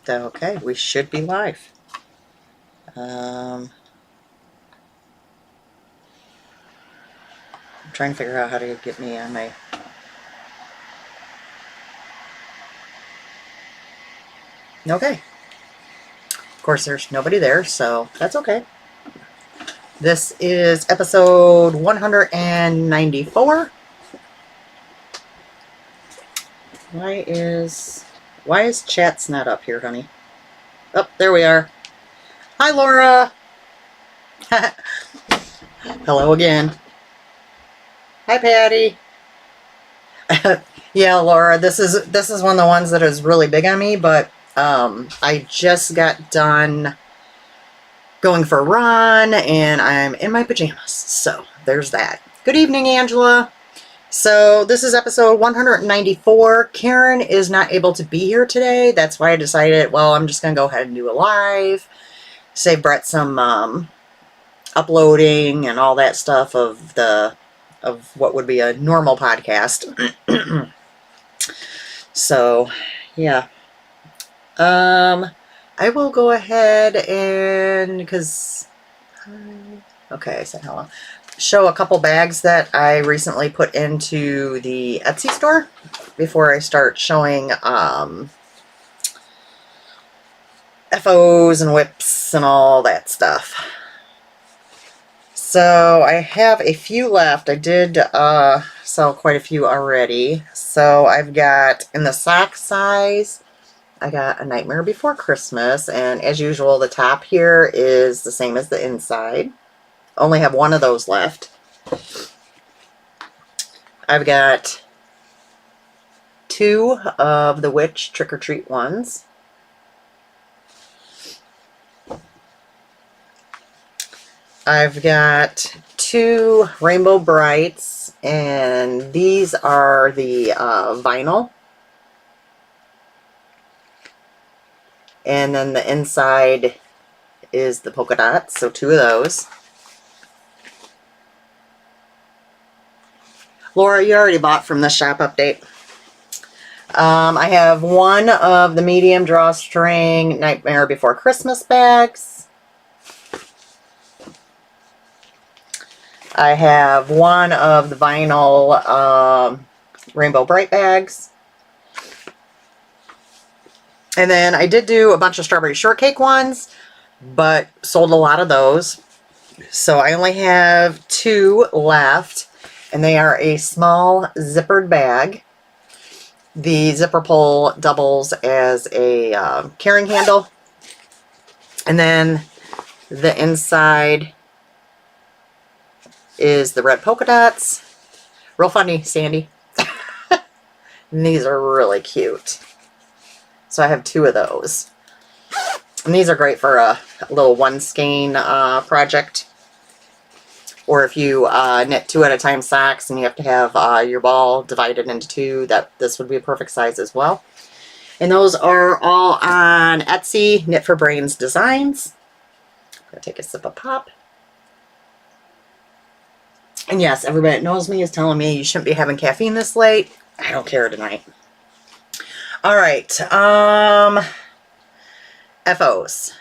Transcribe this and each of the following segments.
Okay, we should be live. I'm trying to figure out how to get me on my... Okay. Of course, there's nobody there, so that's okay. This is episode 194. Why is chat's not up here, honey? Oh, there we are. Hi, Laura. Hello again. Hi, Patty. Yeah, Laura, this is one of the ones that is really big on me, but I just got done going for a run and I'm in my pajamas. So there's that. Good evening, Angela. So this is episode 194. Karen is not able to be here today. That's why I decided, well, I'm just going to go ahead and do a live. Save Brett some uploading and all that stuff of what would be a normal podcast. So, yeah. I will go ahead and, because, okay, I said hello. Show a couple bags that I recently put into the Etsy store before I start showing FOs and whips and all that stuff. So I have a few left. I did sell quite a few already. So I've got, in the sock size, I got A Nightmare Before Christmas, and as usual, the top here is the same as the inside. Only have one of those left. I've got 2 of the Witch Trick or Treat ones. I've got 2 Rainbow Brights, and these are the vinyl. And then the inside is the polka dots, so 2 of those. Laura, you already bought from the shop update. I have 1 of the medium drawstring Nightmare Before Christmas bags. I have 1 of the vinyl Rainbow Bright bags. And then I did do a bunch of strawberry shortcake ones, but sold a lot of those. So I only have 2 left, and they are a small zippered bag. The zipper pull doubles as a carrying handle. And then the inside is the red polka dots. Real funny, Sandy. And these are really cute. So I have 2 of those. And these are great for a little one skein project. Or if you knit 2 at a time socks and you have to have your ball divided into 2, this would be a perfect size as well. And those are all on Etsy, Knit for Brains Designs. I'm going to take a sip of pop. And yes, everybody that knows me is telling me you shouldn't be having caffeine this late. I don't care tonight. All right, FOs.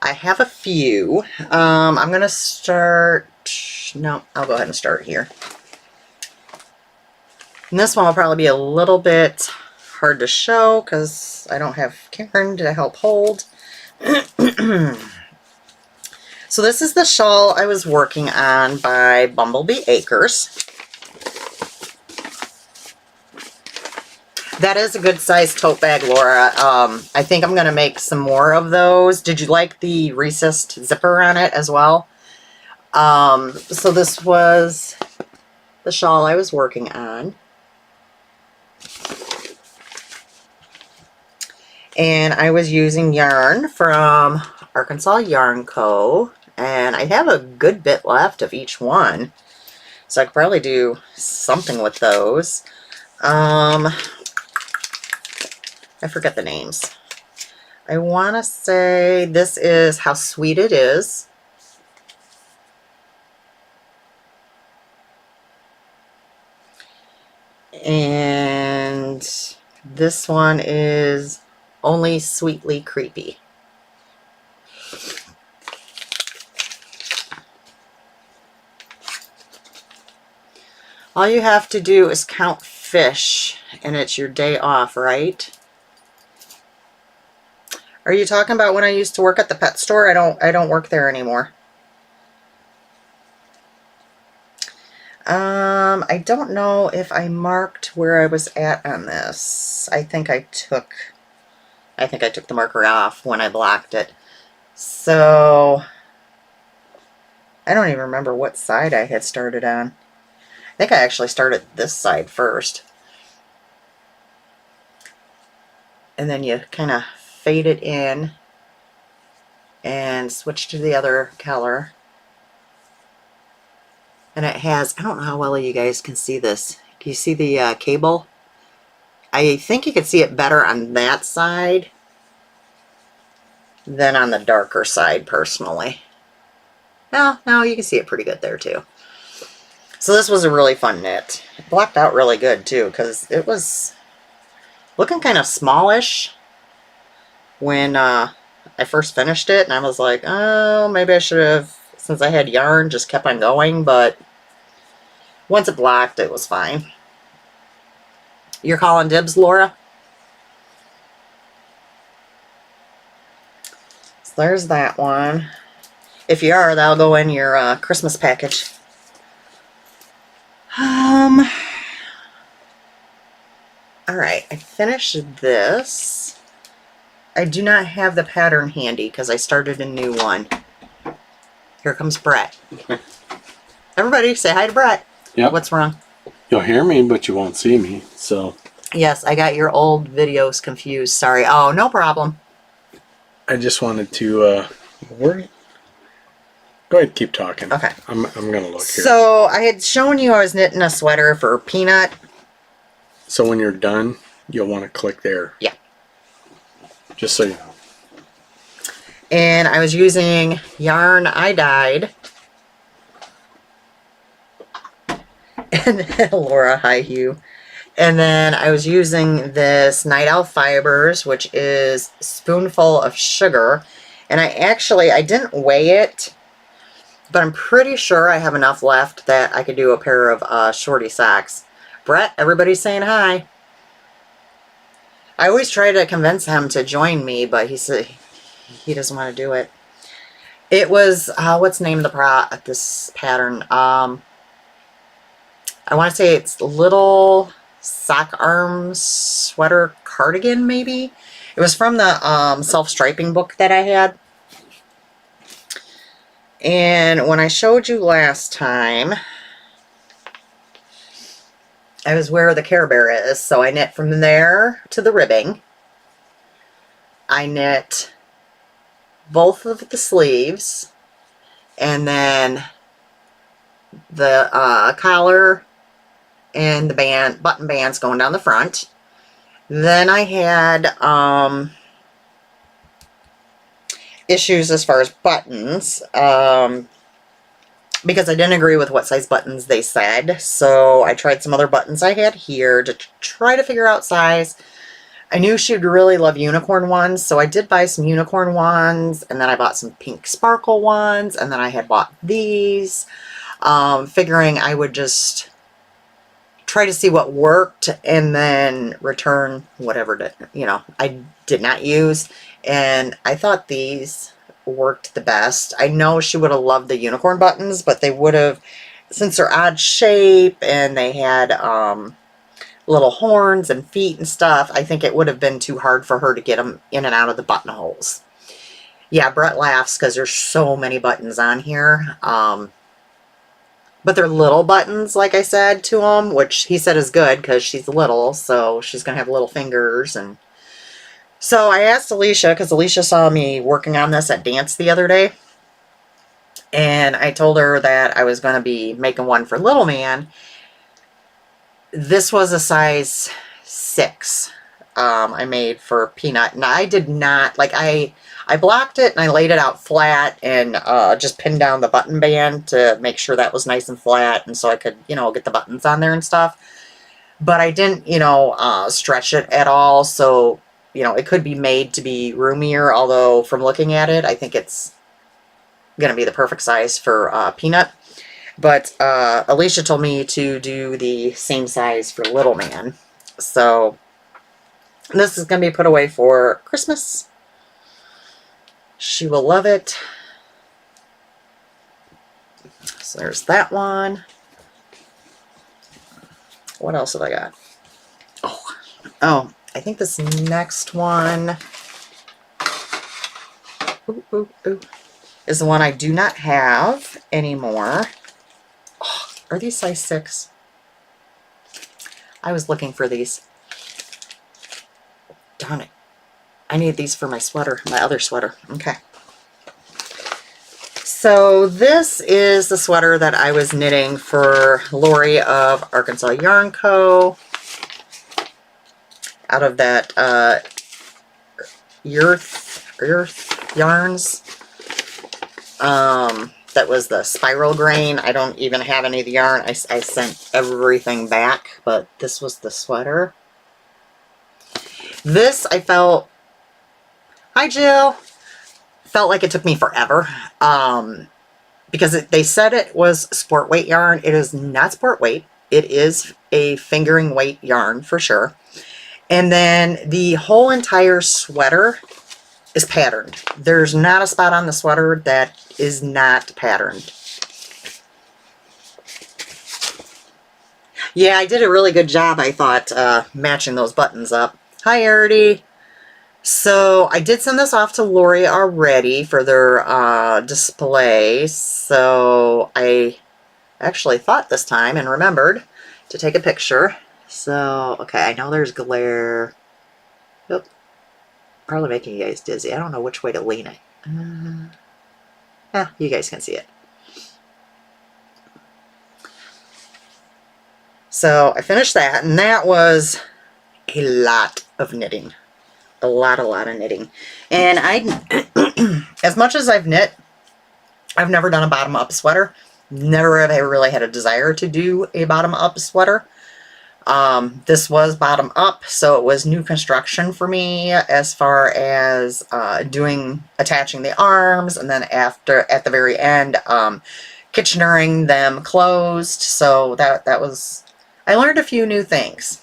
I have a few. I'm going to start... No, I'll go ahead and start here. And this one will probably be a little bit hard to show because I don't have Karen to help hold. So this is the shawl I was working on by Bumblebee Acres. That is a good size tote bag, Laura. I think I'm going to make some more of those. Did you like the recessed zipper on it as well? So this was the shawl I was working on. And I was using yarn from Arkansas Yarn Co. And I have a good bit left of each one. So I could probably do something with those. I forget the names. I want to say this is How Sweet It Is. And this one is Only Sweetly Creepy. All you have to do is count fish, and it's your day off, right? Are you talking about when I used to work at the pet store? I don't work there anymore. I don't know if I marked where I was at on this. I think I took the marker off when I blocked it. So I don't even remember what side I had started on. I think I actually started this side first. And then you kind of fade it in and switch to the other color. And it has, I don't know how well you guys can see this. Can you see the cable? I think you can see it better on that side than on the darker side, personally. No, you can see it pretty good there, too. So this was a really fun knit. It blocked out really good, too, because it was looking kind of smallish when I first finished it. And I was like, oh, maybe I should have, since I had yarn, just kept on going. But once it blocked, it was fine. You're calling dibs, Laura? So there's that one. If you are, that'll go in your Christmas package. Alright, I finished this. I do not have the pattern handy because I started a new one. Here comes Brett. Everybody say hi to Brett. Yep. What's wrong? You'll hear me, but you won't see me, so. Yes, I got your old videos confused. Sorry. Oh, no problem. I just wanted to, go ahead, keep talking. Okay. I'm gonna look here. So, I had shown you I was knitting a sweater for Peanut. So when you're done, you'll want to click there. Yeah. Just so you know. And I was using yarn I dyed. And Laura, hi Hugh. And then I was using this Night Owl Fibers, which is a spoonful of sugar. And I didn't weigh it, but I'm pretty sure I have enough left that I could do a pair of shorty socks. Brett, everybody's saying hi. I always try to convince him to join me, but he said he doesn't want to do it. It was, what's the name of this pattern? I want to say it's Little Sock Arms Sweater Cardigan, maybe? It was from the self-striping book that I had. And when I showed you last time, I was where the Care Bear is. So I knit from there to the ribbing. I knit both of the sleeves. And then the collar and the button bands going down the front. Then I had issues as far as buttons because I didn't agree with what size buttons they said. So I tried some other buttons I had here to try to figure out size. I knew she'd really love unicorn ones, so I did buy some unicorn ones, and then I bought some pink sparkle ones, and then I had bought these, figuring I would just try to see what worked and then return whatever I did not use. And I thought these worked the best. I know she would have loved the unicorn buttons, but they would have, since they're odd shape and they had little horns and feet and stuff, I think it would have been too hard for her to get them in and out of the buttonholes. Yeah, Brett laughs because there's so many buttons on here. But they're little buttons, like I said to him, which he said is good because she's little, so she's going to have little fingers. And so I asked Alicia, because Alicia saw me working on this at dance the other day, and I told her that I was going to be making one for Little Man. This was a size 6 I made for Peanut, and I did not, like, I blocked it and I laid it out flat and just pinned down the button band to make sure that was nice and flat, and so I could, get the buttons on there and stuff. But I didn't, stretch it at all, so you know, it could be made to be roomier, although from looking at it, I think it's going to be the perfect size for Peanut. But Alicia told me to do the same size for Little Man. So this is going to be put away for Christmas. She will love it. So there's that one. What else have I got? Oh, I think this next one is the one I do not have anymore. Oh, are these size 6? I was looking for these. Darn it. I need these for my sweater, my other sweater. Okay. So this is the sweater that I was knitting for Lori of Arkansas Yarn Co. Out of that Earth Yarns. That was the spiral grain. I don't even have any of the yarn. I sent everything back, but this was the sweater. This I felt, hi Jill, felt like it took me forever, because they said it was sport weight yarn. It is not sport weight. It is a fingering weight yarn for sure. And then the whole entire sweater is patterned. There's not a spot on the sweater that is not patterned. Yeah, I did a really good job, I thought, matching those buttons up. Hi, Erdy. So I did send this off to Lori already for their display. So I actually thought this time and remembered to take a picture. So, okay, I know there's glare. Oop. Probably making you guys dizzy. I don't know which way to lean it. Yeah, you guys can see it. So I finished that, and that was a lot of knitting. A lot of knitting. And I, as much as I've knit, I've never done a bottom-up sweater. Never have I really had a desire to do a bottom-up sweater. This was bottom up, so it was new construction for me as far as attaching the arms, and then at the very end, Kitchenering them closed. So that was, I learned a few new things.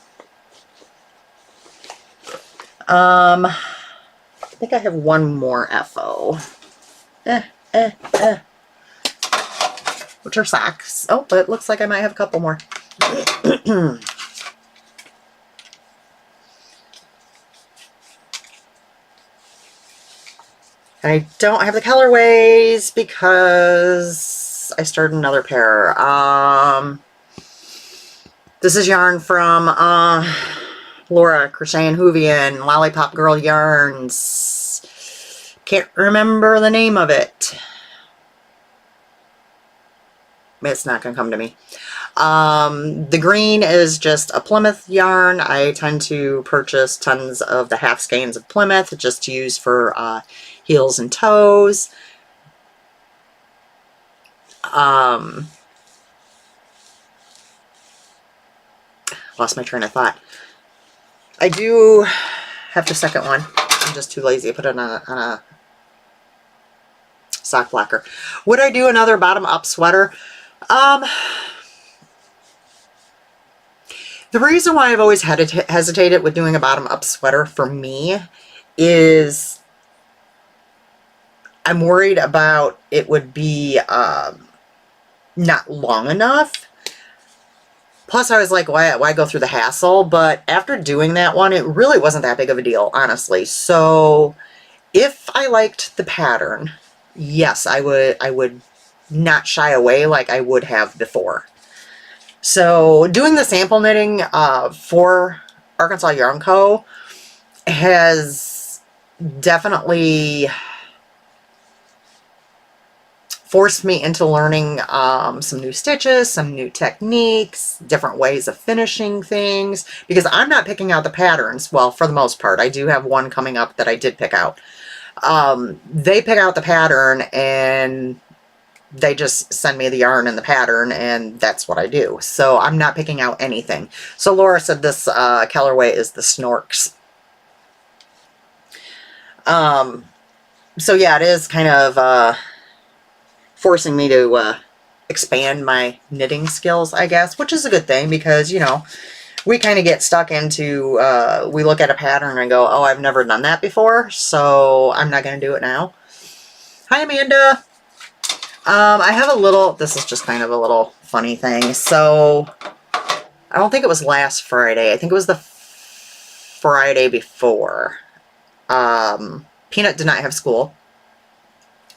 I think I have one more FO. Which are socks. Oh, but it looks like I might have a couple more. I don't have the colorways because I started another pair. This is yarn from Laura Crochet and Hoovian, Lollipop Girl Yarns. Can't remember the name of it. It's not going to come to me. The green is just a Plymouth yarn. I tend to purchase tons of the half skeins of Plymouth just to use for heels and toes. Lost my train of thought. I do have the second one. I'm just too lazy to put it on a sock blocker. Would I do another bottom up sweater? The reason why I've always hesitated with doing a bottom up sweater for me is I'm worried about it would be not long enough. Plus I was like, why go through the hassle? But after doing that one, it really wasn't that big of a deal, honestly. So if I liked the pattern, yes, I would not shy away like I would have before. So doing the sample knitting for Arkansas Yarn Co. has definitely forced me into learning some new stitches, some new techniques, different ways of finishing things, because I'm not picking out the patterns. Well, for the most part, I do have one coming up that I did pick out. They pick out the pattern and they just send me the yarn and the pattern, and that's what I do. So I'm not picking out anything. So Laura said this colorway is the Snorks. So yeah, it is kind of forcing me to expand my knitting skills, I guess, which is a good thing because, you know, we kind of get stuck into, we look at a pattern and go, oh, I've never done that before, so I'm not going to do it now. Hi, Amanda. I have a little, this is just kind of a little funny thing. So I don't think it was last Friday. I think it was the Friday before. Peanut did not have school.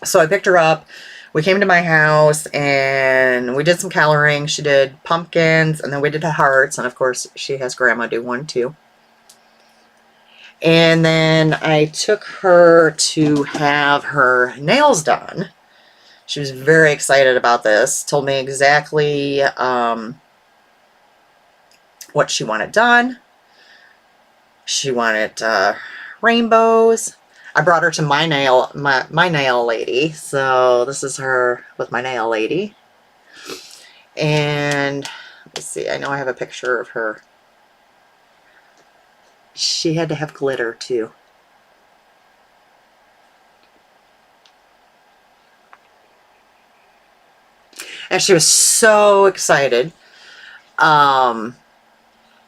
So I picked her up. We came to my house and we did some coloring. She did pumpkins and then we did hearts. And of course she has grandma do one too. And then I took her to have her nails done. She was very excited about this. Told me exactly what she wanted done. She wanted rainbows. I brought her to my nail lady. So this is her with my nail lady. And let's see, I know I have a picture of her. She had to have glitter too. And she was so excited.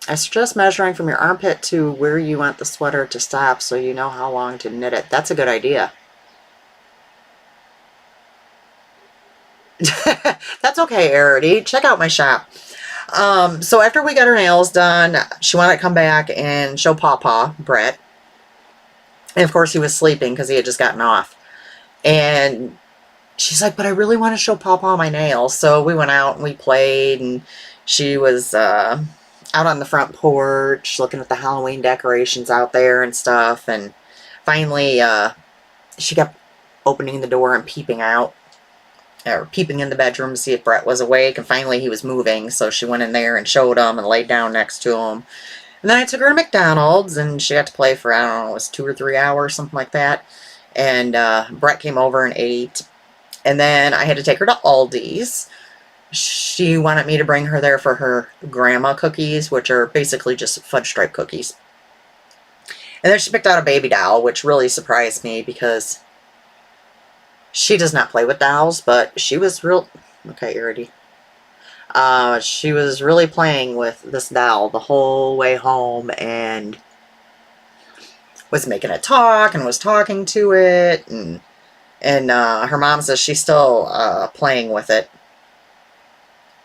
I suggest measuring from your armpit to where you want the sweater to stop so you know how long to knit it. That's a good idea. That's okay, Arity. Check out my shop. So after we got her nails done, she wanted to come back and show Pawpaw, Brett. And of course he was sleeping because he had just gotten off. And she's like, but I really want to show Pawpaw my nails. So we went out and we played, and she was out on the front porch looking at the Halloween decorations out there and stuff. And finally she kept opening the door and peeping out, or peeping in the bedroom to see if Brett was awake. And finally he was moving, so she went in there and showed him and laid down next to him. And then I took her to McDonald's and she got to play for, I don't know, it was 2 or 3 hours, something like that. And Brett came over and ate. And then I had to take her to Aldi's. She wanted me to bring her there for her grandma cookies, which are basically just fudge stripe cookies. And then she picked out a baby doll, which really surprised me because she does not play with dolls, but she was real... Okay, Arity. She was really playing with this doll the whole way home and was making it talk and was talking to it. And her mom says she's still playing with it.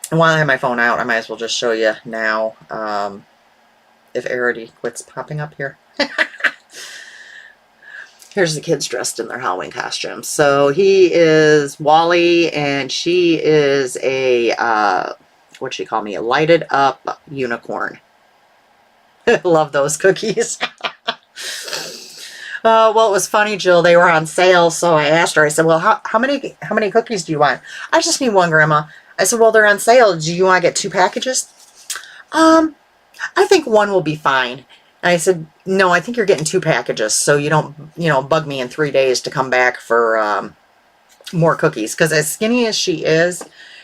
And while I have my phone out, I might as well just show you now if Arity quits popping up here. Here's the kids dressed in their Halloween costumes. So he is Wally, and she is a, what'd she call me? A lighted up unicorn. Love those cookies. Well, it was funny, Jill. They were on sale, so I asked her. I said, well, how many cookies do you want? I just need one, Grandma. I said, well, they're on sale. Do you want to get 2 packages? I think one will be fine. And I said, no, I think you're getting 2 packages, so you don't, you know, bug me in 3 days to come back for more cookies. Because as skinny as she is,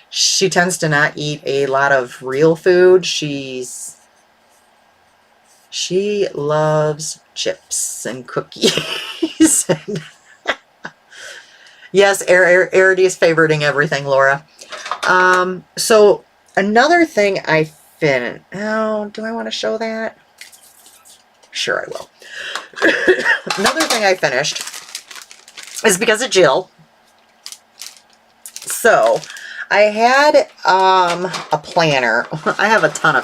she tends to not eat a lot of real food. She loves chips and cookies. Yes, Arity is favoriting everything, Laura. So another thing I finished. Oh, do I want to show that? Sure, I will. Another thing I finished is because of Jill. So I had a planner. I have a ton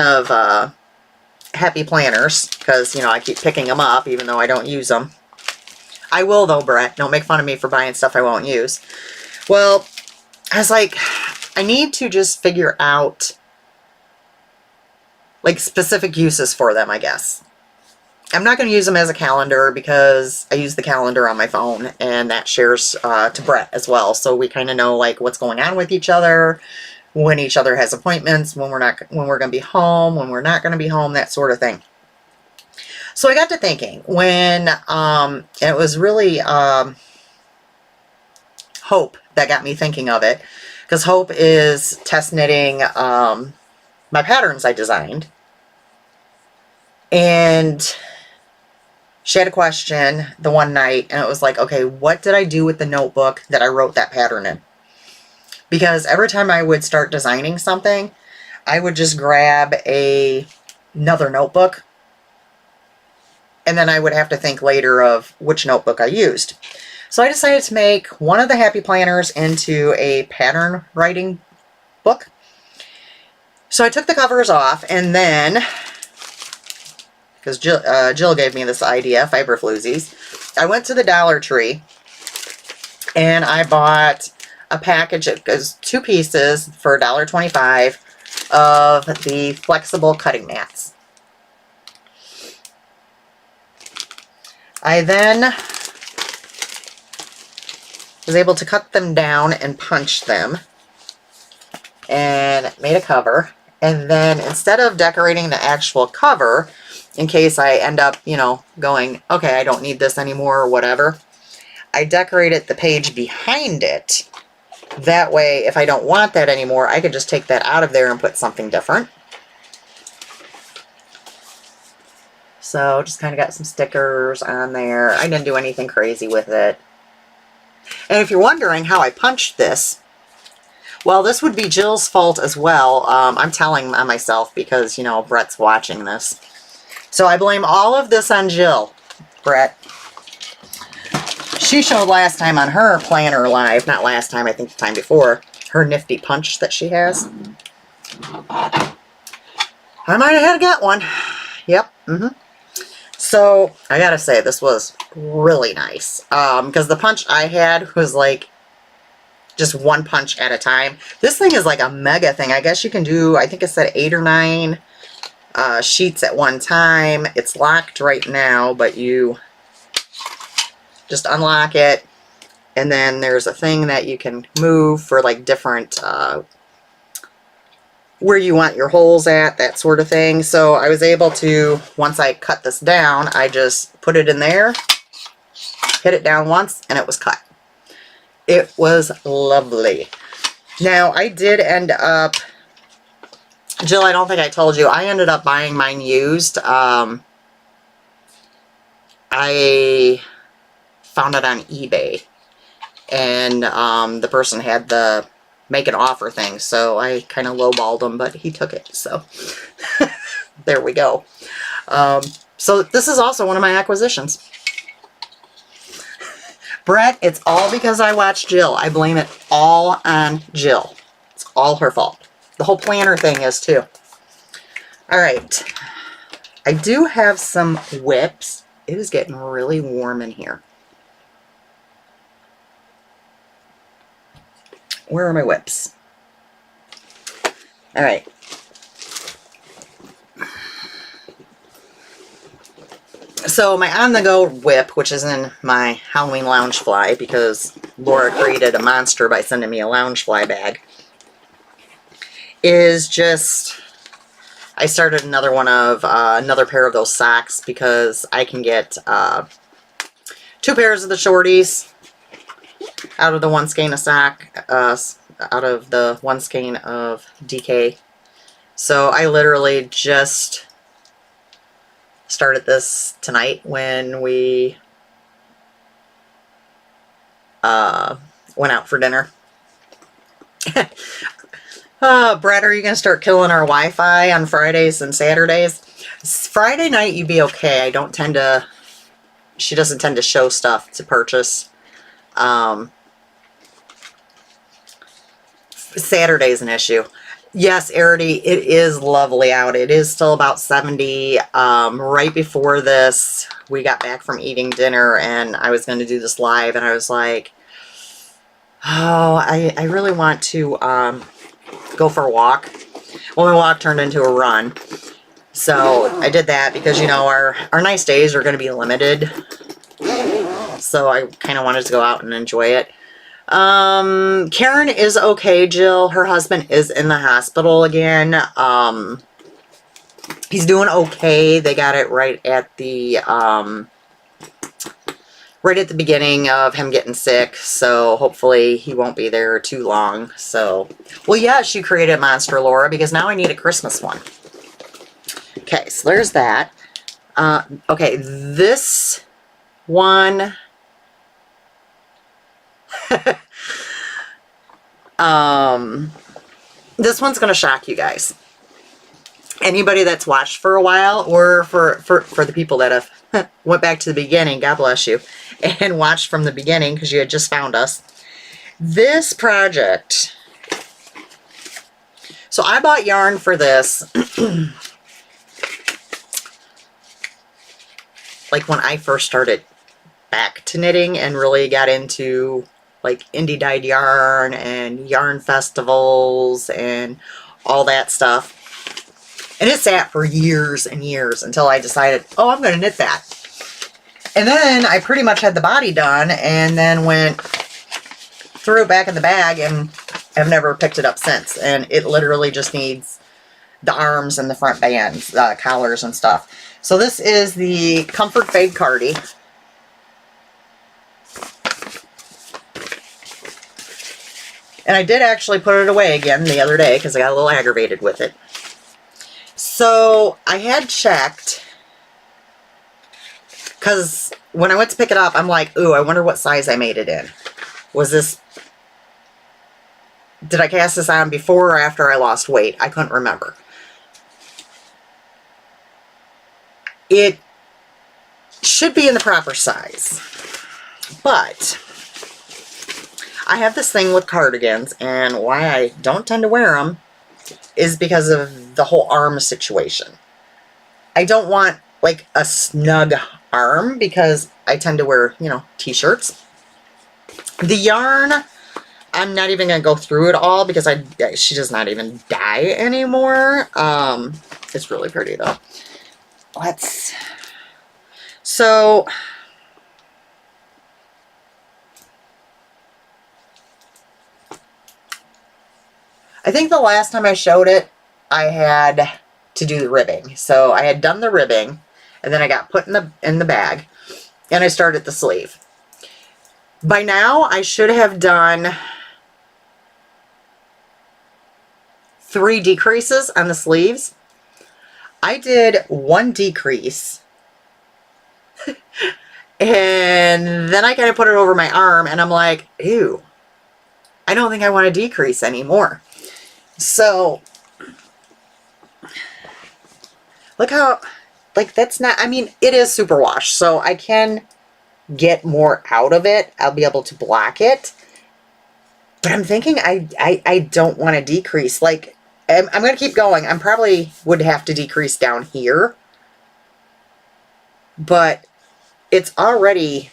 of happy planners because, you know, I keep picking them up even though I don't use them. I will though, Brett. Don't make fun of me for buying stuff I won't use. Well, I was like, I need to just figure out like specific uses for them, I guess. I'm not going to use them as a calendar because I use the calendar on my phone, and that shares to Brett as well. So we kind of know like what's going on with each other, when each other has appointments, when we're going to be home, when we're not going to be home, that sort of thing. So I got to thinking when it was really Hope that got me thinking of it, because Hope is test knitting my patterns I designed. And She had a question the one night, and it was like, okay, what did I do with the notebook that I wrote that pattern in? Because every time I would start designing something, I would just grab another notebook, and then I would have to think later of which notebook I used. So I decided to make one of the Happy Planners into a pattern writing book. So I took the covers off, and then, because Jill gave me this idea, fiber floozies, I went to the Dollar Tree and I bought a package. It goes 2 pieces for $1.25 of the flexible cutting mats. I then was able to cut them down and punch them and made a cover. And then instead of decorating the actual cover, in case I end up, you know, going, okay, I don't need this anymore or whatever, I decorated the page behind it. That way, if I don't want that anymore, I could just take that out of there and put something different. So just kind of got some stickers on there. I didn't do anything crazy with it. And if you're wondering how I punched this, well, this would be Jill's fault as well. I'm telling on myself because, you know, Brett's watching this. So I blame all of this on Jill, Brett. She showed last time on her planner live, not last time, I think the time before, her nifty punch that she has. I might have had to get one. Yep. So I gotta say, this was really nice. Because the punch I had was like just one punch at a time. This thing is like a mega thing. I guess you can do, I think it said 8 or 9 sheets at one time. It's locked right now, but you just unlock it, and then there's a thing that you can move for like different where you want your holes at, that sort of thing. So I was able to, once I cut this down, I just put it in there, hit it down once, and it was cut. It was lovely. Now I did end up, Jill, I don't think I told you, I ended up buying mine used. I found it on eBay, and the person had the make an offer thing, so I kind of lowballed him, but he took it, so there we go. So this is also one of my acquisitions. Brett, it's all because I watched Jill. I blame it all on Jill. It's all her fault. The whole planner thing is too. All right, I do have some whips. It is getting really warm in here. Where are my whips? All right. So my on-the-go whip, which is in my Halloween lounge fly, because Laura created a monster by sending me a lounge fly bag, is just, I started another one of, another pair of those socks, because I can get 2 pairs of the shorties out of the one skein of sock, out of the one skein of DK. So I literally just started this tonight when we went out for dinner. Brad, are you going to start killing our Wi-Fi on Fridays and Saturdays? Friday night you'd be okay. I don't tend to, she doesn't tend to show stuff to purchase. Saturday's an issue. Yes, Arity, it is lovely out. It is still about 70. Right before this, we got back from eating dinner, and I was going to do this live, and I was like, oh, I really want to go for a walk. Well, my walk turned into a run. So I did that because, you know, our nice days are going to be limited. So I kind of wanted to go out and enjoy it. Karen is okay, Jill. Her husband is in the hospital again. He's doing okay. They got it right at the beginning of him getting sick, so hopefully he won't be there too long. So, well, yes, you created a monster, Laura, because now I need a Christmas one. Okay, so there's that. Okay, this one, this one's going to shock you guys. Anybody that's watched for a while, or for the people that have went back to the beginning, God bless you, and watched from the beginning because you had just found us. This project, so I bought yarn for this like when I first started back to knitting and really got into like indie dyed yarn and yarn festivals and all that stuff. And it sat for years and years until I decided, oh, I'm going to knit that. And then I pretty much had the body done and then threw it back in the bag and I've never picked it up since. And it literally just needs the arms and the front bands, collars and stuff. So this is the Comfort Fade Cardi. And I did actually put it away again the other day because I got a little aggravated with it. So I had checked, because when I went to pick it up, I'm like, ooh, I wonder what size I made it in. Did I cast this on before or after I lost weight? I couldn't remember. It should be in the proper size, but I have this thing with cardigans, and why I don't tend to wear them is because of the whole arm situation. I don't want like a snug arm because I tend to wear, you know, t-shirts. The yarn, I'm not even going to go through it all because she does not even dye anymore. It's really pretty though. So I think the last time I showed it, I had to do the ribbing. So I had done the ribbing, and then I got put in the bag, and I started the sleeve. By now, I should have done 3 decreases on the sleeves. I did 1 decrease, and then I kind of put it over my arm, and I'm like, ew, I don't think I want to decrease anymore. So, look how, like, that's not, I mean, it is superwash, so I can get more out of it. I'll be able to block it. But I'm thinking I don't want to decrease. Like, I'm going to keep going. I probably would have to decrease down here. But it's already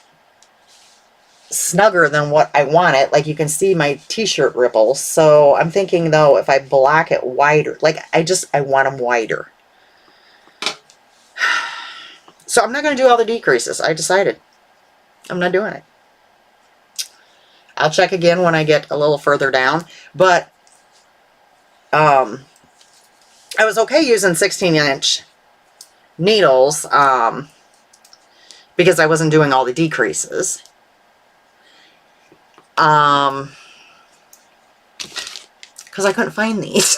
snugger than what I want it. Like, you can see my t-shirt ripples. So I'm thinking, though, if I block it wider, like, I want them wider. So I'm not going to do all the decreases. I decided I'm not doing it. I'll check again when I get a little further down. But I was okay using 16-inch needles because I wasn't doing all the decreases. Because I couldn't find these.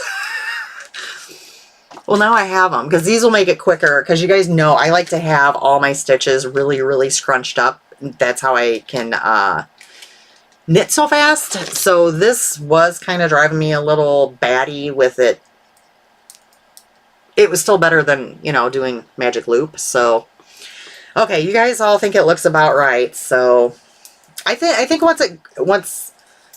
Well, now I have them because these will make it quicker. Because you guys know I like to have all my stitches really, really scrunched up. That's how I can knit so fast. So this was kind of driving me a little batty with it. It was still better than, you know, doing magic loop. So, okay, you guys all think it looks about right. So, I think once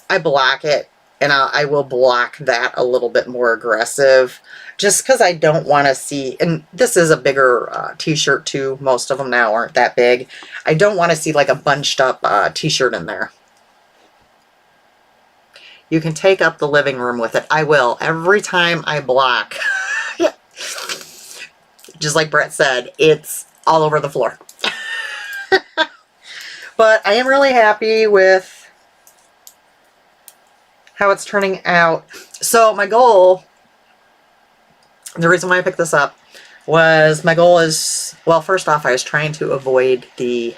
I block it, and I will block that a little bit more aggressive, just because I don't want to see, and this is a bigger t-shirt too. Most of them now aren't that big. I don't want to see like a bunched up t-shirt in there. You can take up the living room with it. I will. Every time I block, just like Brett said, it's all over the floor. But I am really happy with how it's turning out. So my goal, the reason why I picked this up was my goal is, well, first off, I was trying to avoid the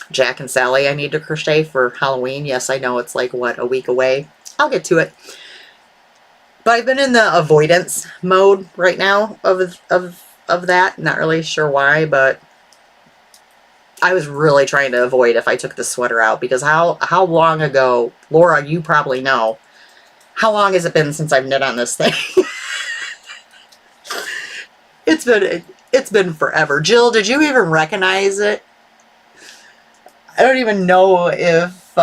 Jack and Sally I need to crochet for Halloween. Yes, I know it's like, what, a week away. I'll get to it. But I've been in the avoidance mode right now of of that. Not really sure why, but I was really trying to avoid if I took the sweater out, because how long ago, Laura, you probably know, how long has it been since I've knit on this thing? It's been forever. Jill, did you even recognize it? I don't even know if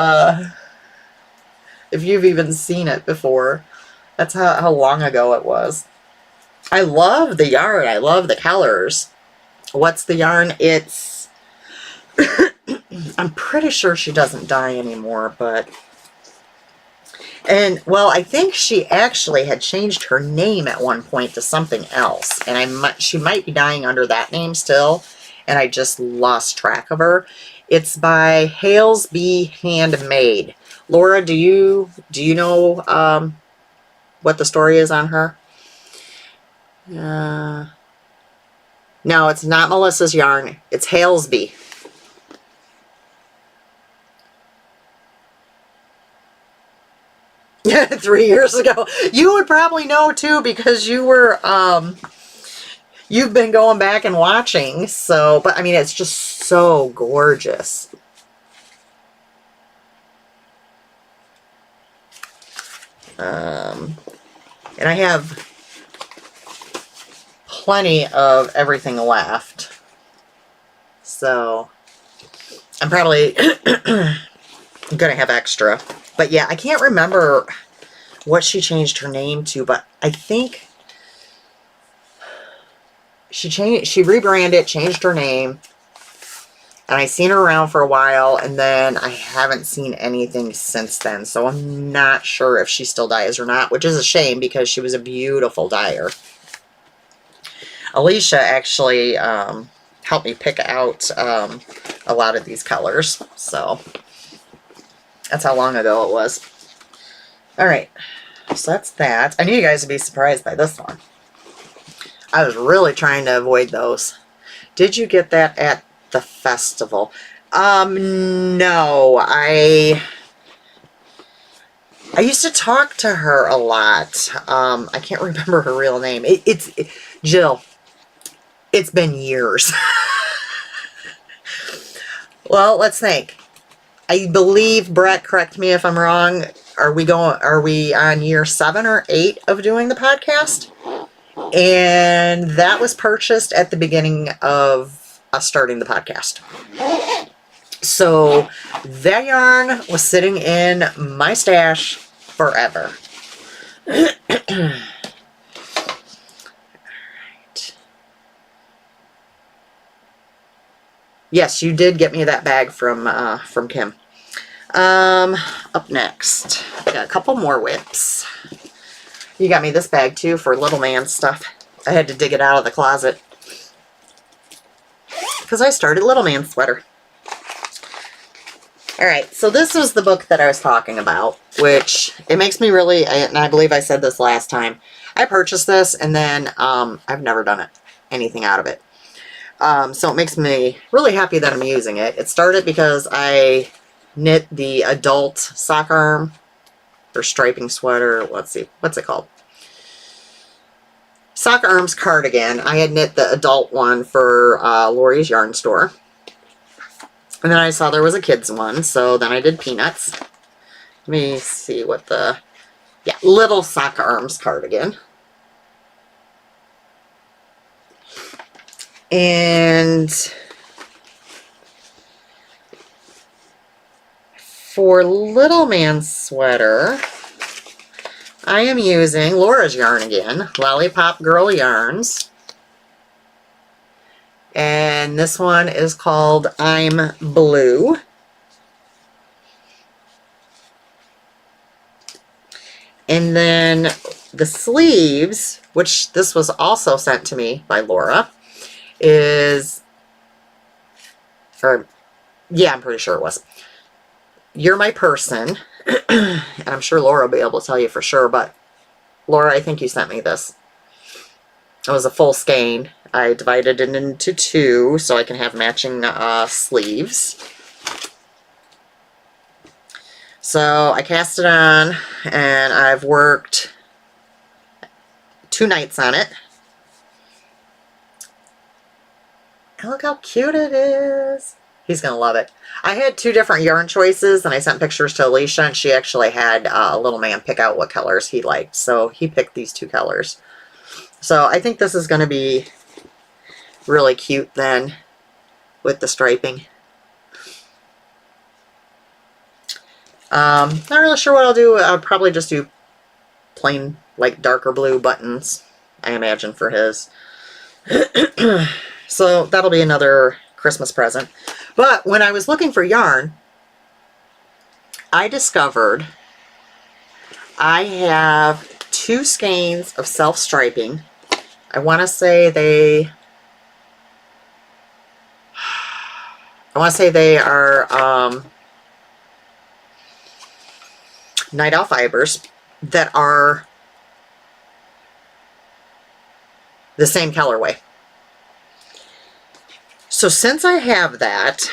you've even seen it before. That's how long ago it was. I love the yarn. I love the colors. What's the yarn? It's I'm pretty sure she doesn't dye anymore, but and well, I think she actually had changed her name at one point to something else, and she might be dyeing under that name still, and I just lost track of her. It's by Halesby Handmade. Laura, do you know what the story is on her? No, it's not Melissa's yarn. It's Halesby. 3 years ago. You would probably know too, because you were you've been going back and watching. So, but I mean, it's just so gorgeous. And I have plenty of everything left. So I'm probably gonna have extra. But yeah, I can't remember what she changed her name to, but I think she rebranded, changed her name, and I seen her around for a while, and then I haven't seen anything since then. So I'm not sure if she still dyes or not, which is a shame because she was a beautiful dyer. Alicia actually helped me pick out a lot of these colors, so that's how long ago it was. All right, so that's that. I knew you guys would be surprised by this one. I was really trying to avoid those. Did you get that at the festival? No, I used to talk to her a lot. I can't remember her real name. It's Jill. It's been years. Well, let's think. I believe, Brett, correct me if I'm wrong, are we on year 7 or 8 of doing the podcast? And that was purchased at the beginning of us starting the podcast. So that yarn was sitting in my stash forever. Alright. Yes, you did get me that bag from Kim. Up next, I got a couple more whips. You got me this bag too for little man stuff. I had to dig it out of the closet because I started Little Man Sweater. Alright, so this was the book that I was talking about, which it makes me really, and I believe I said this last time, I purchased this and then I've never done anything out of it. So it makes me really happy that I'm using it. It started because I knit the adult sock arm or striping sweater. Let's see, what's it called? Sock arms cardigan. I had knit the adult one for Lori's Yarn Store. And then I saw there was a kids one, so then I did Peanuts. Let me see what yeah, little sock arms cardigan. And for Little Man Sweater, I am using Laura's yarn again, Lollipop Girl Yarns. And this one is called I'm Blue. And then the sleeves, which this was also sent to me by Laura, is, or yeah, I'm pretty sure it was, You're My Person. And I'm sure Laura will be able to tell you for sure, but Laura, I think you sent me this. It was a full skein. I divided it into 2 so I can have matching sleeves. So I cast it on and I've worked 2 nights on it. And look how cute it is. He's going to love it. I had 2 different yarn choices, and I sent pictures to Alicia, and she actually had a little man pick out what colors he liked. So he picked these 2 colors. So I think this is going to be really cute then with the striping. Not really sure what I'll do. I'll probably just do plain, like, darker blue buttons, I imagine, for his. So that'll be another Christmas present. But when I was looking for yarn, I discovered I have 2 skeins of self-striping. I want to say they are Night Owl fibers that are the same colorway. So since I have that,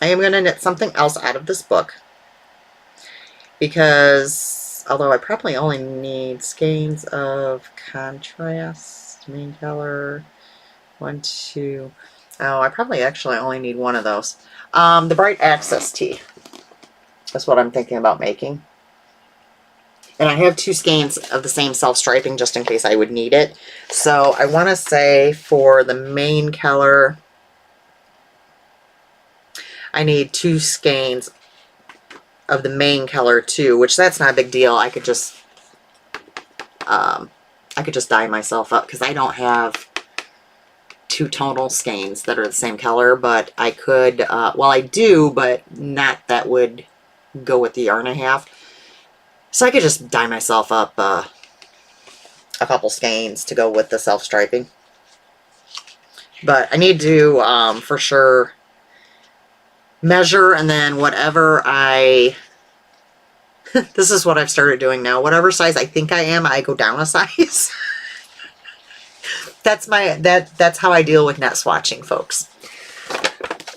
I am going to knit something else out of this book, because although I probably only need skeins of contrast, main color, 1, 2, oh, I probably actually only need 1 of those. The Bright Access Tee. That's what I'm thinking about making. And I have 2 skeins of the same self-striping just in case I would need it. So I want to say for the main color, I need 2 skeins of the main color too, which that's not a big deal. I could just dye myself up because I don't have 2 tonal skeins that are the same color, but I could, well, I do, but not that would go with the yarn I have. So I could just dye myself up a couple skeins to go with the self-striping. But I need to, for sure, measure, and then whatever this is what I've started doing now. Whatever size I think I am, I go down a size. That's how I deal with net swatching, folks.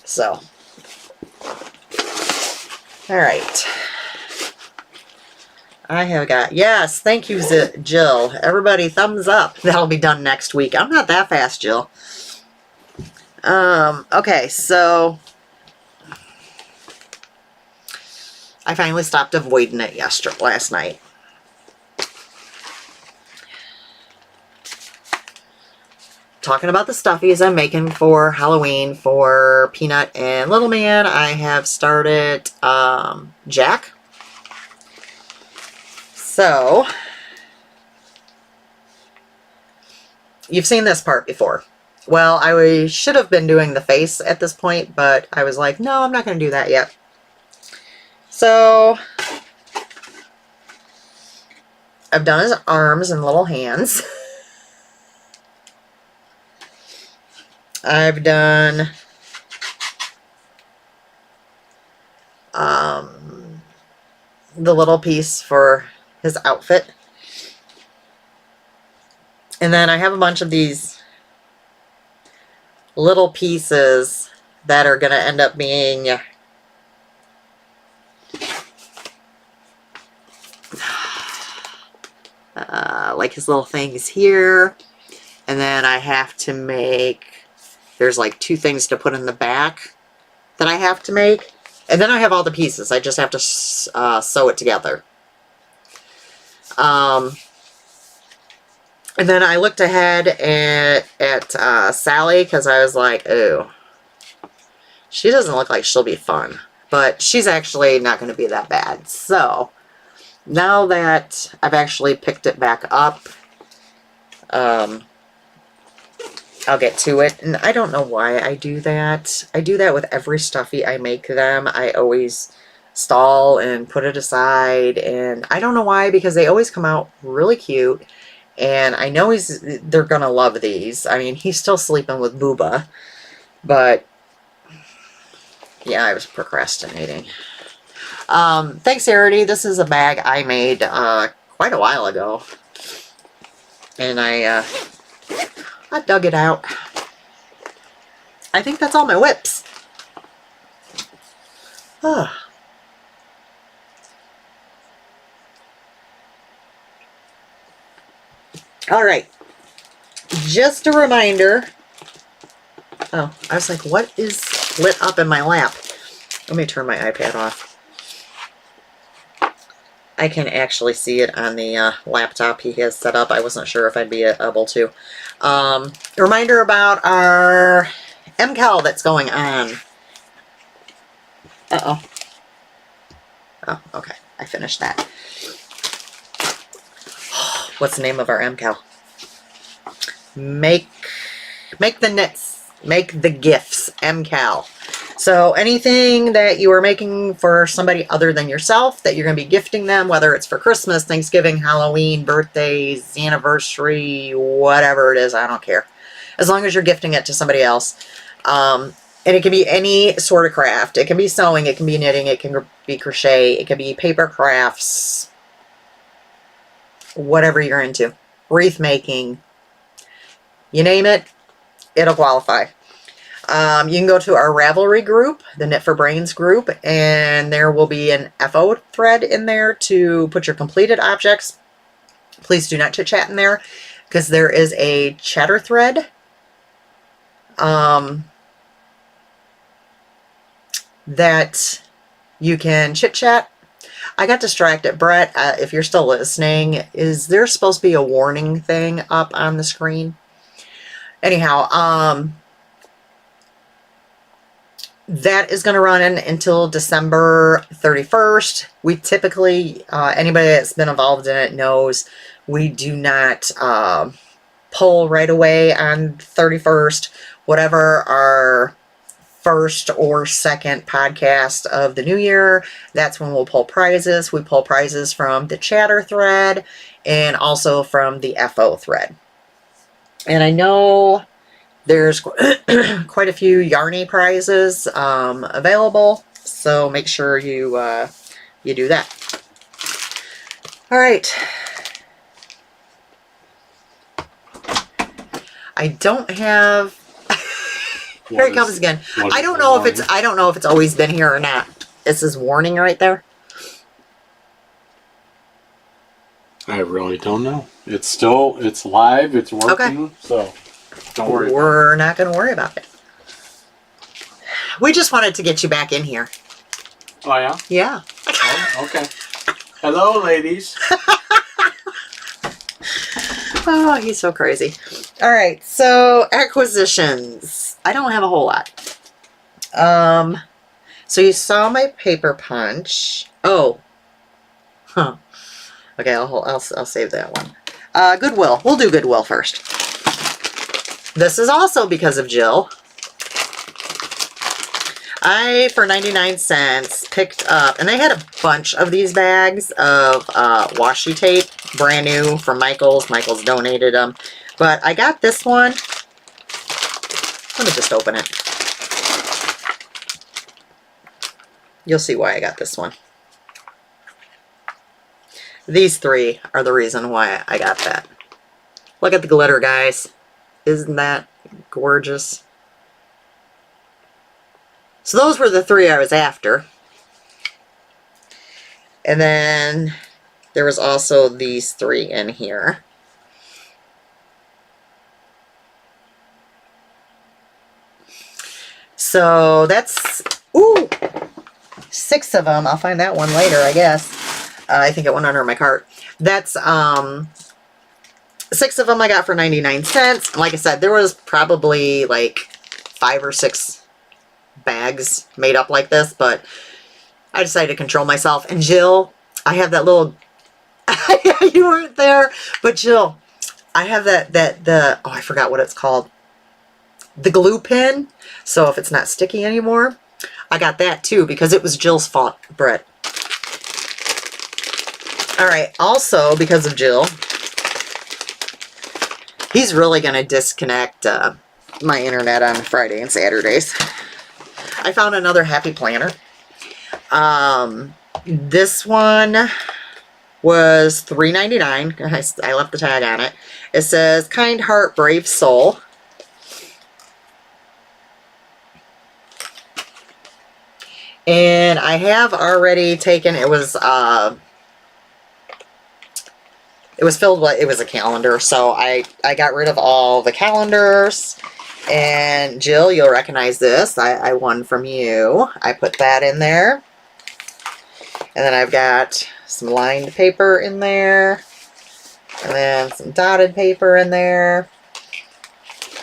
So, all right. I have got, yes, thank you, Jill. Everybody, thumbs up. That'll be done next week. I'm not that fast, Jill. Okay, so I finally stopped avoiding it last night. Talking about the stuffies I'm making for Halloween for Peanut and Little Man, I have started Jack. So, you've seen this part before. Well, I should have been doing the face at this point, but I was like, no, I'm not going to do that yet. So, I've done his arms and little hands. I've done the little piece for his outfit. And then I have a bunch of these little pieces that are going to end up being like his little things here. And then I have to make, there's like 2 things to put in the back that I have to make. And then I have all the pieces. I just have to sew it together. And then I looked ahead at Sally, because I was like, oh, she doesn't look like she'll be fun. But she's actually not going to be that bad. So, now that I've actually picked it back up, I'll get to it. And I don't know why I do that. I do that with every stuffy I make them. I always stall and put it aside. And I don't know why, because they always come out really cute. And I know they're going to love these. I mean, he's still sleeping with Booba. But, yeah, I was procrastinating. Thanks, Arity. This is a bag I made quite a while ago. And I dug it out. I think that's all my whips. All right. just a reminder. Oh, I was like, what is lit up in my lap? Let me turn my iPad off. I can actually see it on the laptop he has set up. I wasn't sure if I'd be able to. Reminder about our MCAL that's going on. Uh-oh. Oh, okay. I finished that. What's the name of our MCAL? Make the knits, make the gifts, MCAL. So anything that you are making for somebody other than yourself that you're going to be gifting them, whether it's for Christmas, Thanksgiving, Halloween, birthdays, anniversary, whatever it is, I don't care. As long as you're gifting it to somebody else. And it can be any sort of craft. It can be sewing, it can be knitting, it can be crochet, it can be paper crafts, whatever you're into. Wreath making, you name it, it'll qualify. You can go to our Ravelry group, the Knit for Brains group, and there will be an FO thread in there to put your completed objects. Please do not chit chat in there, because there is a chatter thread that you can chit chat. I got distracted. Brett, if you're still listening, is there supposed to be a warning thing up on the screen? Anyhow, that is going to run until December 31st. We typically, anybody that's been involved in it knows we do not pull right away on 31st. Whatever our first or second podcast of the new year, that's when we'll pull prizes. We pull prizes from the chatter thread and also from the FO thread. And I know there's quite a few Yarny prizes available, so make sure you you do that. All right. I don't have. Here it comes again. I don't know if it's always been here or not. It says warning right there. I really don't know. It's live, it's working, okay. So don't worry. We're not going to worry about it. We just wanted to get you back in here. Oh, yeah? Yeah. Oh, okay. Hello, ladies. Oh, he's so crazy. All right, so acquisitions. I don't have a whole lot. So you saw my paper punch. Oh. Huh. Okay, I'll save that one. Goodwill. We'll do Goodwill first. This is also because of Jill. I, for 99 cents, picked up, and they had a bunch of these bags of washi tape, brand new from Michael's. Michael's donated them. But I got this one. Let me just open it. You'll see why I got this one. These three are the reason why I got that. Look at the glitter, guys. Isn't that gorgeous? So those were the three I was after. And then there was also these three in here. So that's, ooh, 6 of them. I'll find that one later, I guess. I think it went under my cart. That's 6 of them I got for 99 cents. Like I said, there was probably like 5 or 6 bags made up like this, but I decided to control myself. And Jill, I have that little, you weren't there, but Jill, I have oh, I forgot what it's called. The glue pen. So if it's not sticky anymore, I got that too because it was Jill's fault, Brett. All right, also because of Jill, he's really going to disconnect my internet on Friday and Saturdays. I found another happy planner. This one was $3.99. I left the tag on it. It says, Kind Heart, Brave Soul. And I have already taken, it was it was filled with, it was a calendar. So I got rid of all the calendars. And Jill, you'll recognize this. I won from you. I put that in there. And then I've got some lined paper in there. And then some dotted paper in there.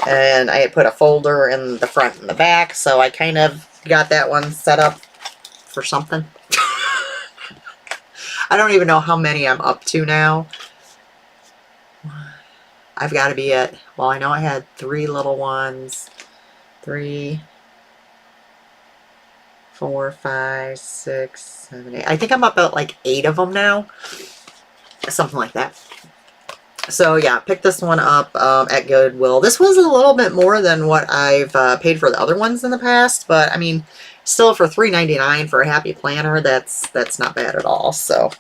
And I had put a folder in the front and the back. So I kind of got that one set up for something. I don't even know how many I'm up to now. I've got to be at, well, I know I had 3 little ones. 3, 4, 5, 6, 7, 8. I think I'm up at like 8 of them now. Something like that. So yeah, pick this one up at Goodwill. This was a little bit more than what I've paid for the other ones in the past, but I mean, still for $3.99 for a happy planner, that's not bad at all. So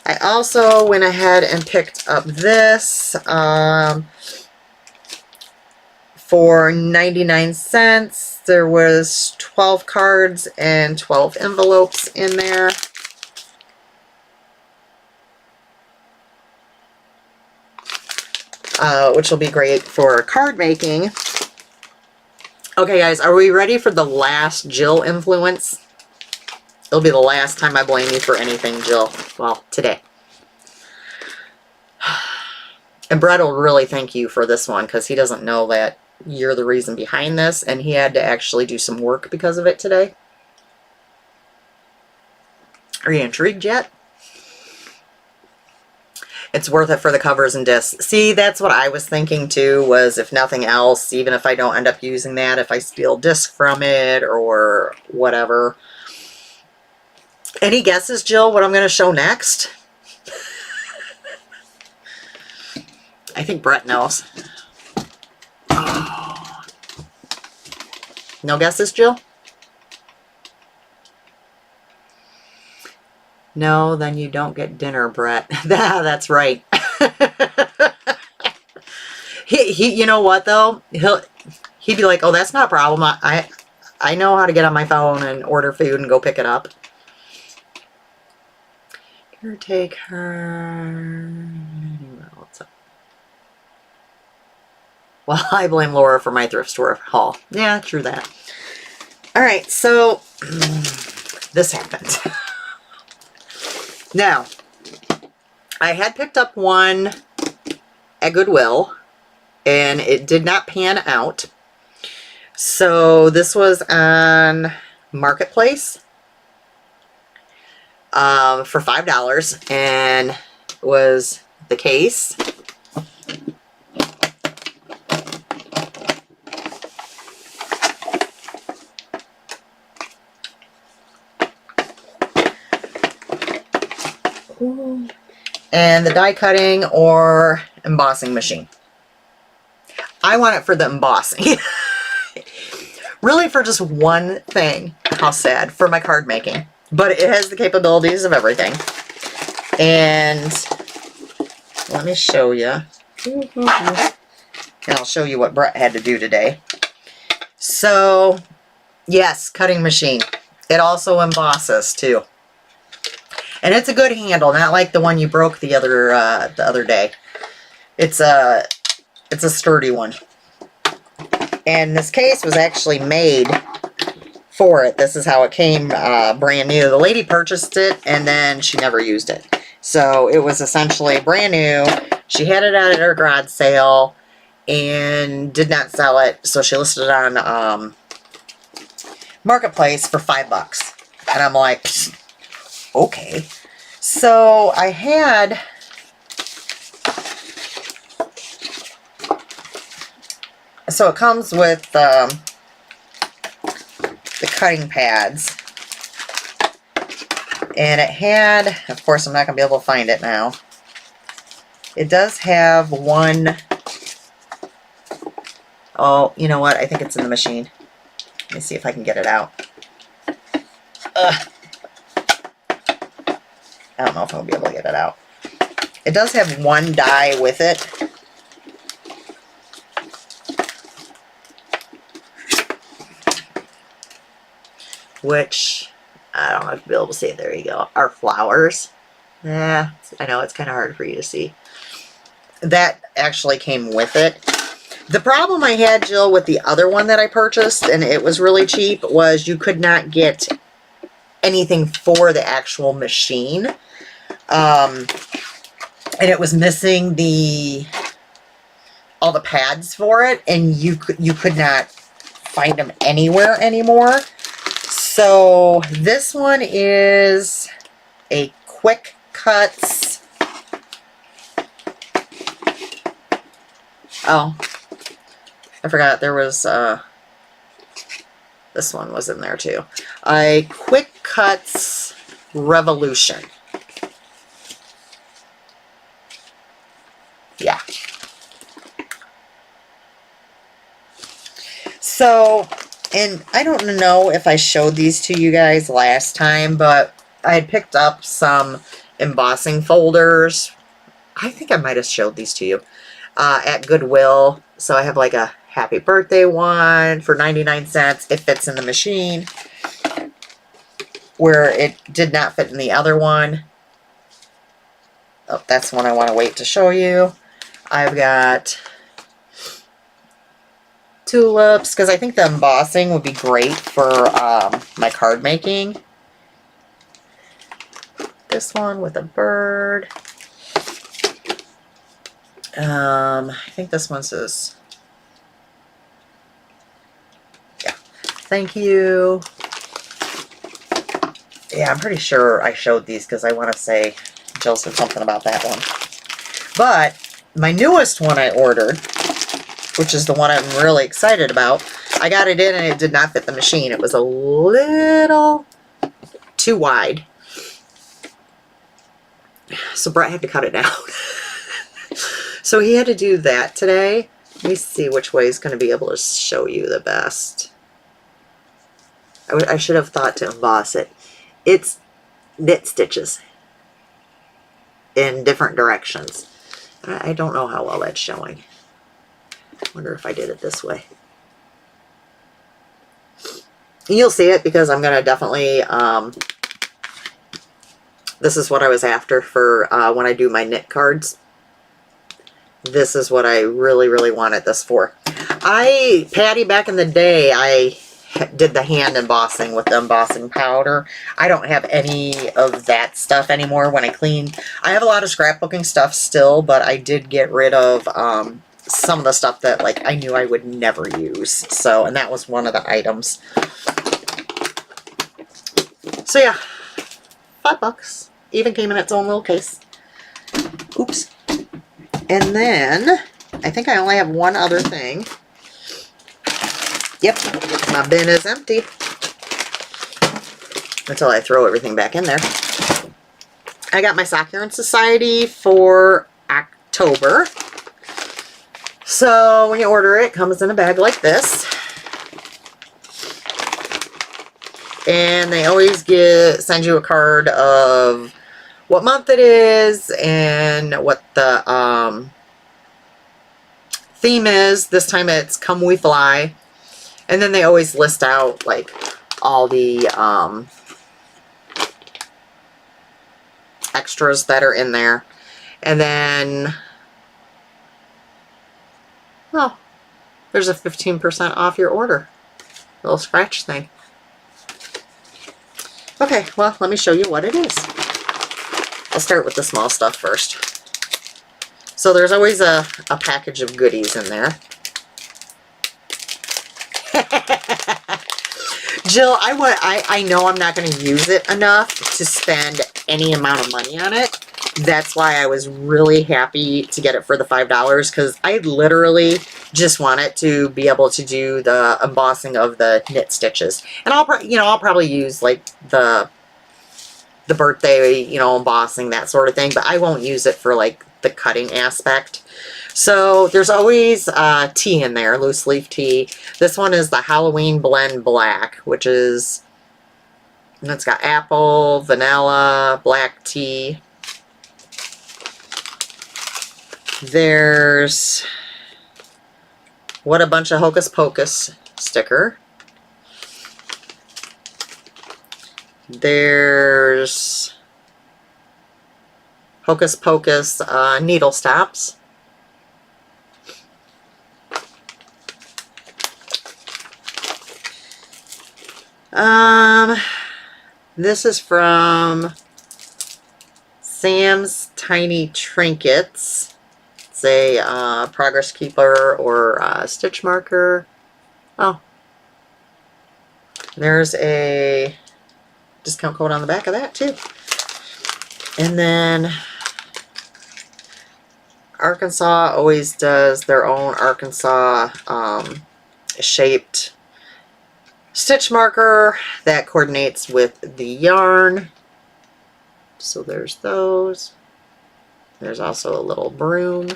I also went ahead and picked up this for 99 cents. There was 12 cards and 12 envelopes in there. Which will be great for card making. Okay guys, are we ready for the last Jill influence? It'll be the last time I blame you for anything, Jill. Well, today. And Brett will really thank you for this one because he doesn't know that you're the reason behind this, and he had to actually do some work because of it today. Are you intrigued yet? It's worth it for the covers and discs. See, that's what I was thinking too, was if nothing else, even if I don't end up using that, if I steal disc from it or whatever. Any guesses, Jill, what I'm going to show next? I think Brett knows. Oh. No guesses, Jill? No, then you don't get dinner, Brett. That's right. he you know what though? He'd be like, "Oh, that's not a problem. I know how to get on my phone and order food and go pick it up." Caretaker. What's up? Well, I blame Laura for my thrift store haul. Yeah, true that. All right, so this happened. Now, I had picked up one at Goodwill, and it did not pan out. So this was on Marketplace for $5, and was the case. And the die cutting or embossing machine. I want it for the embossing. Really for just one thing. How sad. For my card making. But it has the capabilities of everything. And let me show you. And I'll show you what Brett had to do today. So, yes, cutting machine. It also embosses too. And it's a good handle, not like the one you broke the other day. It's a sturdy one. And this case was actually made for it. This is how it came brand new. The lady purchased it and then she never used it. So it was essentially brand new. She had it at her garage sale and did not sell it. So she listed it on Marketplace for $5. And I'm like, okay. So I had so it comes with the cutting pads, and it had, of course I'm not going to be able to find it now. It does have one, oh, you know what, I think it's in the machine. Let me see if I can get it out. I don't know if I'll be able to get it out. It does have one die with it. Which, I don't know if you'll be able to see it. There you go. Are flowers. Yeah, I know it's kind of hard for you to see. That actually came with it. The problem I had, Jill, with the other one that I purchased, and it was really cheap, was you could not get anything for the actual machine. And it was missing all the pads for it, and you could not find them anywhere anymore. So this one is a Quick Cuts. Oh, I forgot there was this one was in there too. A Quick Cuts Revolution. Yeah. So, and I don't know if I showed these to you guys last time, but I had picked up some embossing folders. I think I might have showed these to you at Goodwill. So I have like a happy birthday one for 99 cents. It fits in the machine, where it did not fit in the other one. Oh, that's one I want to wait to show you. I've got tulips, because I think the embossing would be great for my card making. This one with a bird. I think this one says, yeah, thank you. Yeah, I'm pretty sure I showed these because I want to say Jill said something about that one. But my newest one I ordered, which is the one I'm really excited about, I got it in and it did not fit the machine. It was a little too wide. So Brett had to cut it down. So he had to do that today. Let me see which way he's going to be able to show you the best. I should have thought to emboss it. It's knit stitches in different directions. I don't know how well that's showing. I wonder if I did it this way. You'll see it because I'm going to definitely, this is what I was after for when I do my knit cards. This is what I really, really wanted this for. Patty, back in the day, I did the hand embossing with the embossing powder. I don't have any of that stuff anymore when I clean. I have a lot of scrapbooking stuff still, but I did get rid of some of the stuff that like I knew I would never use. So, and that was one of the items. So yeah, $5. Even came in its own little case. Oops. And then, I think I only have one other thing. Yep, my bin is empty. Until I throw everything back in there. I got my Sock Yarn Society for October. So, when you order it, it comes in a bag like this. And they always send you a card of what month it is and what the theme is. This time it's Come We Fly. And then they always list out like all the extras that are in there. And then, oh, there's a 15% off your order. Little scratch thing. Okay, well, let me show you what it is. I'll start with the small stuff first. So there's always a package of goodies in there. Jill, I know I'm not going to use it enough to spend any amount of money on it. That's why I was really happy to get it for the $5, because I literally just want it to be able to do the embossing of the knit stitches. And I'll probably use like the birthday, embossing, that sort of thing, but I won't use it for like the cutting aspect. So there's always tea in there, loose leaf tea. This one is the Halloween Blend Black, which is, and it's got apple, vanilla, black tea. There's What a Bunch of Hocus Pocus sticker. There's Hocus Pocus needle stops. This is from Sam's Tiny Trinkets. It's a progress keeper or stitch marker. Oh, there's a discount code on the back of that too. And then Arkansas always does their own Arkansas shaped stitch marker that coordinates with the yarn. So there's those. There's also a little broom.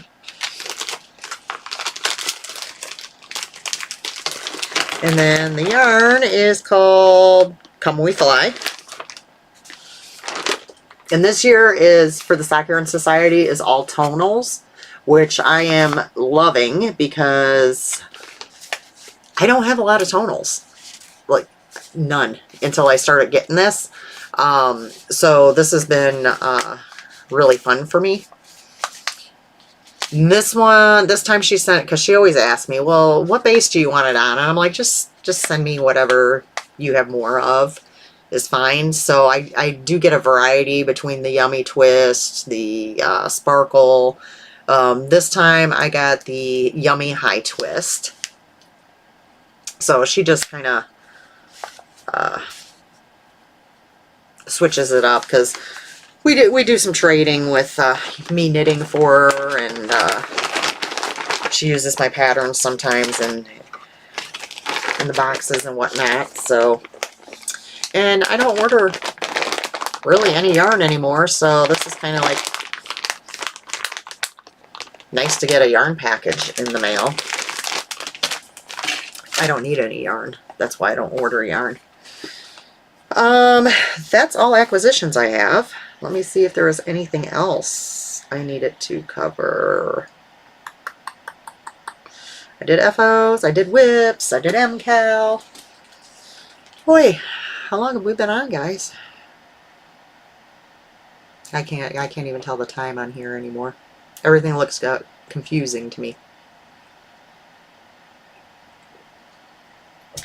And then the yarn is called Come We Fly. And this year is, for the Sock Yarn Society, is all tonals, which I am loving because I don't have a lot of tonals. Like, none until I started getting this. So this has been really fun for me. This one, this time she sent, because she always asks me, well, what base do you want it on? And I'm like, just send me whatever you have more of is fine. So I do get a variety between the Yummy Twist, the Sparkle. This time I got the Yummy High Twist. So she just kind of switches it up because we do some trading with me knitting for her, and she uses my patterns sometimes in the boxes and whatnot. So, and I don't order really any yarn anymore, so this is kind of like nice to get a yarn package in the mail. I don't need any yarn. That's why I don't order yarn. That's all acquisitions I have. Let me see if there was anything else I needed to cover. I did FOs, I did whips, I did MCAL. Boy, how long have we been on, guys? I can't even tell the time on here anymore. Everything looks confusing to me.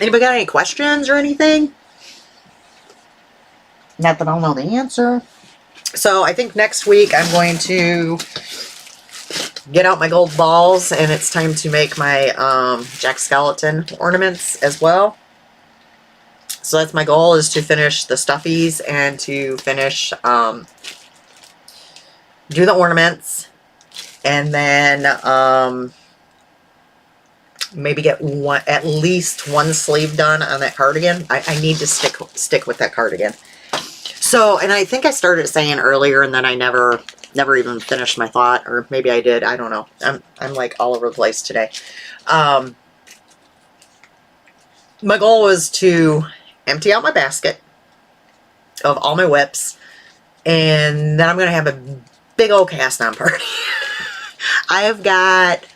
Anybody got any questions or anything? Not that I'll know the answer. So I think next week I'm going to get out my gold balls, and it's time to make my Jack Skeleton ornaments as well. So that's my goal, is to finish the stuffies and to finish do the ornaments, and then maybe get at least one sleeve done on that cardigan. I need to stick with that cardigan. So, and I think I started saying earlier, and then I never even finished my thought, or maybe I did. I don't know. I'm like all over the place today. My goal was to empty out my basket of all my whips, and then I'm going to have a big old cast on party. I have got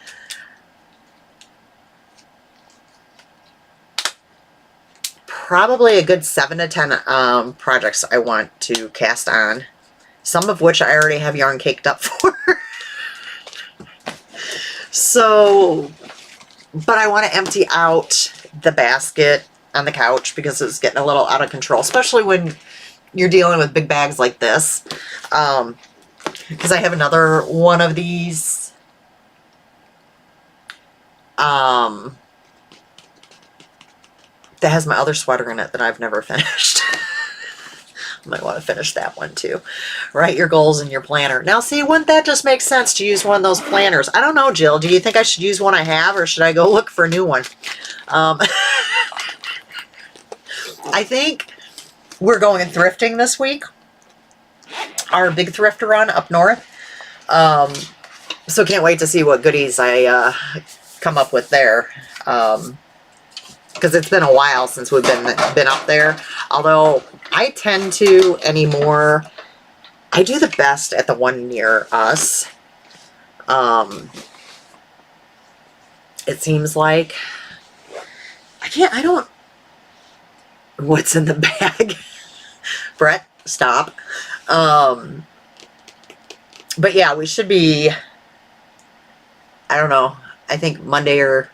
probably a good 7 to 10 projects I want to cast on, some of which I already have yarn caked up for. So, but I want to empty out the basket on the couch because it's getting a little out of control, especially when you're dealing with big bags like this. Because I have another one of these that has my other sweater in it that I've never finished. I might want to finish that one too. Write your goals in your planner. Now see, wouldn't that just make sense to use one of those planners? I don't know, Jill. Do you think I should use one I have, or should I go look for a new one? I think we're going thrifting this week. Our big thrift run up north. So can't wait to see what goodies I come up with there. Because it's been a while since we've been up there. Although I tend to anymore, I do the best at the one near us. It seems like I don't. What's in the bag? Brett, stop. But yeah, we should be, I don't know, I think Monday or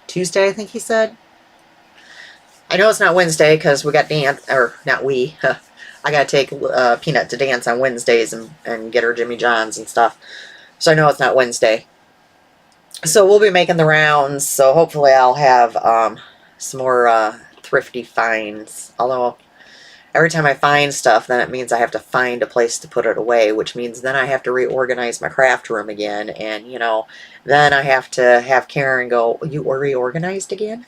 Tuesday, I think he said. I know it's not Wednesday because we got dance, or not we. I got to take Peanut to dance on Wednesdays and get her Jimmy John's and stuff. So I know it's not Wednesday. So we'll be making the rounds. So hopefully I'll have some more thrifty finds. Although every time I find stuff, then it means I have to find a place to put it away, which means then I have to reorganize my craft room again. And, you know, then I have to have Karen go, you reorganized again?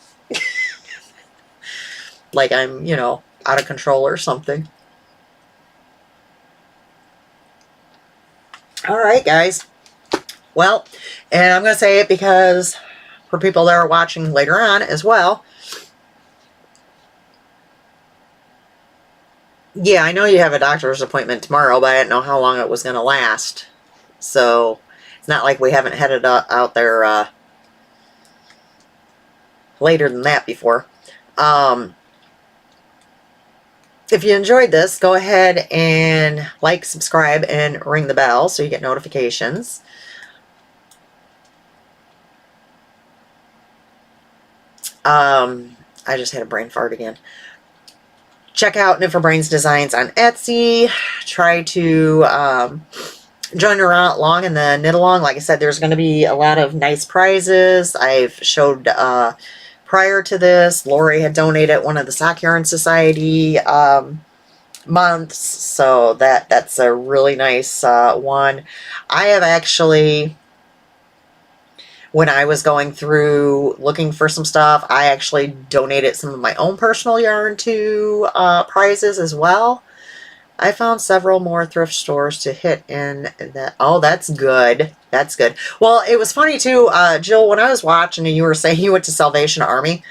Like I'm, you know, out of control or something. All right, guys. Well, and I'm going to say it because for people that are watching later on as well, yeah, I know you have a doctor's appointment tomorrow, but I didn't know how long it was going to last. So it's not like we haven't headed out there later than that before. If you enjoyed this, go ahead and like, subscribe, and ring the bell so you get notifications. I just had a brain fart again. Check out Knit for Brains Designs on Etsy. Try to join her along in the knit along. Like I said, there's going to be a lot of nice prizes. I've showed prior to this, Lori had donated one of the Sock Yarn Society months, so that's a really nice one. I have actually, when I was going through looking for some stuff, I actually donated some of my own personal yarn to prizes as well. I found several more thrift stores to hit in that. Oh, that's good. That's good. Well, it was funny too, Jill, when I was watching and you were saying you went to Salvation Army.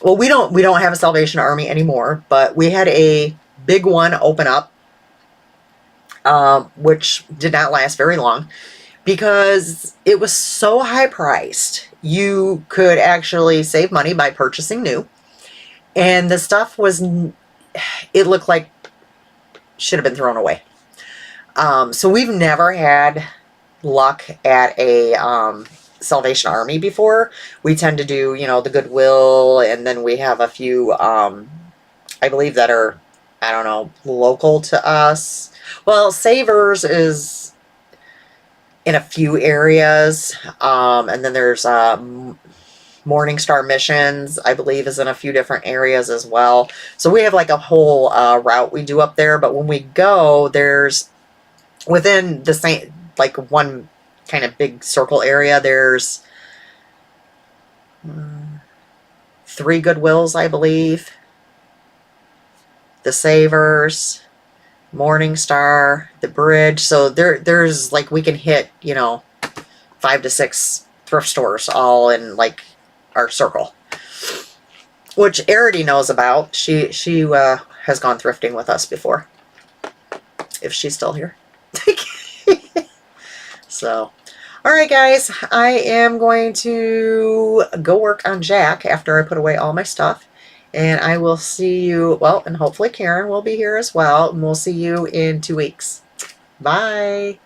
Well, we don't have a Salvation Army anymore, but we had a big one open up, which did not last very long because it was so high priced. You could actually save money by purchasing new, and the stuff was, it looked like should have been thrown away. So we've never had luck at a Salvation Army before. We tend to do, you know, the Goodwill, and then we have a few, I believe, that are, I don't know, local to us. Well, Savers is in a few areas, and then there's Morning Star Missions, I believe, is in a few different areas as well. So we have like a whole route we do up there. But when we go, there's within the same, like one kind of big circle area, there's 3 Goodwills, I believe. The Savers, Morning Star, the Bridge. So there's like, we can hit, you know, 5 to 6 thrift stores all in like our circle, which Arity knows about. She has gone thrifting with us before, if she's still here. So, all right, guys, I am going to go work on Jack after I put away all my stuff, and I will see you, well, and hopefully Karen will be here as well, and we'll see you in 2 weeks. Bye.